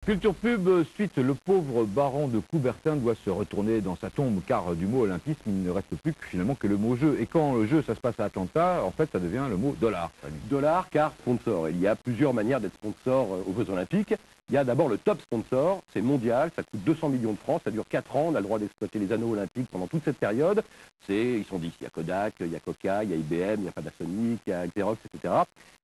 Culture Pub, suite, le pauvre baron de Coubertin doit se retourner dans sa tombe car du mot olympisme, il ne reste plus que, finalement que le mot jeu. Et quand le jeu, ça se passe à Atlanta, en fait, ça devient le mot dollar. Dollar car sponsor. Il y a plusieurs manières d'être sponsor aux Jeux Olympiques. Il y a d'abord le top sponsor, c'est mondial, ça coûte 200 millions de francs, ça dure 4 ans, on a le droit d'exploiter les anneaux olympiques pendant toute cette période. Ils sont 10, il y a Kodak, il y a Coca, il y a IBM, il y a Panasonic, il y a Xerox, etc.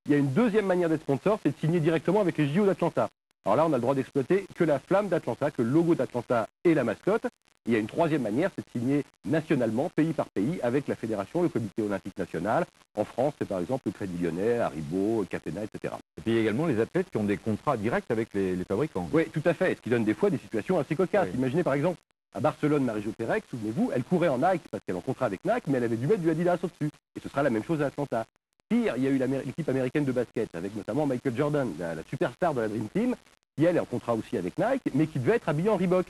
Il y a une deuxième manière d'être sponsor, c'est de signer directement avec les JO d'Atlanta. Alors là, on a le droit d'exploiter que la flamme d'Atlanta, que le logo d'Atlanta et la mascotte. Il y a une troisième manière, c'est de signer nationalement, pays par pays, avec la fédération, le comité olympique national. En France, c'est par exemple le Crédit Lyonnais, Haribo, Catena, etc. Et puis il y a également les athlètes qui ont des contrats directs avec les fabricants. Oui, tout à fait, ce qui donne des fois des situations assez cocasses. Oui. Imaginez par exemple, à Barcelone, Marie-Jo Pérec, souvenez-vous, elle courait en Nike parce qu'elle est en contrat avec Nike, mais elle avait dû mettre du Adidas au-dessus. Et ce sera la même chose à Atlanta. Pire, il y a eu l'équipe américaine de basket, avec notamment Michael Jordan, la superstar de la Dream Team, qui elle est en contrat aussi avec Nike, mais qui devait être habillé en Reebok.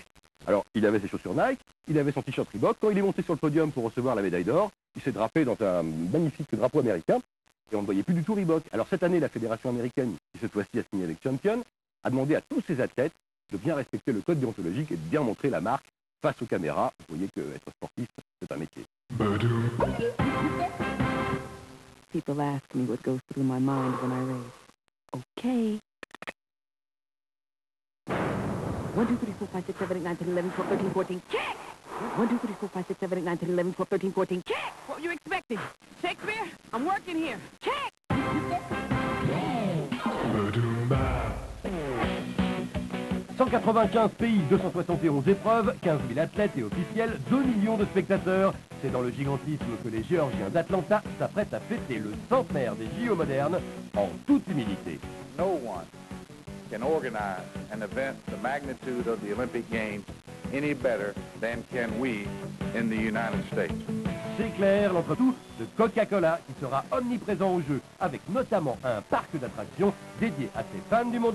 Alors, il avait ses chaussures Nike, il avait son t-shirt Reebok. Quand il est monté sur le podium pour recevoir la médaille d'or, il s'est drapé dans un magnifique drapeau américain, et on ne voyait plus du tout Reebok. Alors cette année, la fédération américaine, qui cette fois-ci a signé avec Champion, a demandé à tous ses athlètes de bien respecter le code déontologique et de bien montrer la marque face aux caméras. Vous voyez qu'être sportif, c'est un métier. People ask me what goes through my mind when I race. Okay. 1, 2, 3, 4, 5, 6, 7, 8, 9, 10, 11, 12, 13, 14, check! 1, 2, 3, 4, 5, 6, 7, 8, 9, 10, 11, 12, 13, 14, check! What were you expecting? Shakespeare? I'm working here. Check! 195 pays, 271 épreuves, 15 000 athlètes et officiels, 2 millions de spectateurs. C'est dans le gigantisme que les Géorgiens d'Atlanta s'apprêtent à fêter le centenaire des JO modernes en toute humilité. No one can organize an event the magnitude of the Olympic Games any better than can we in the United States. C'est clair, l'entre-tout de Coca-Cola qui sera omniprésent au jeu, avec notamment un parc d'attractions dédié à ces fans du monde.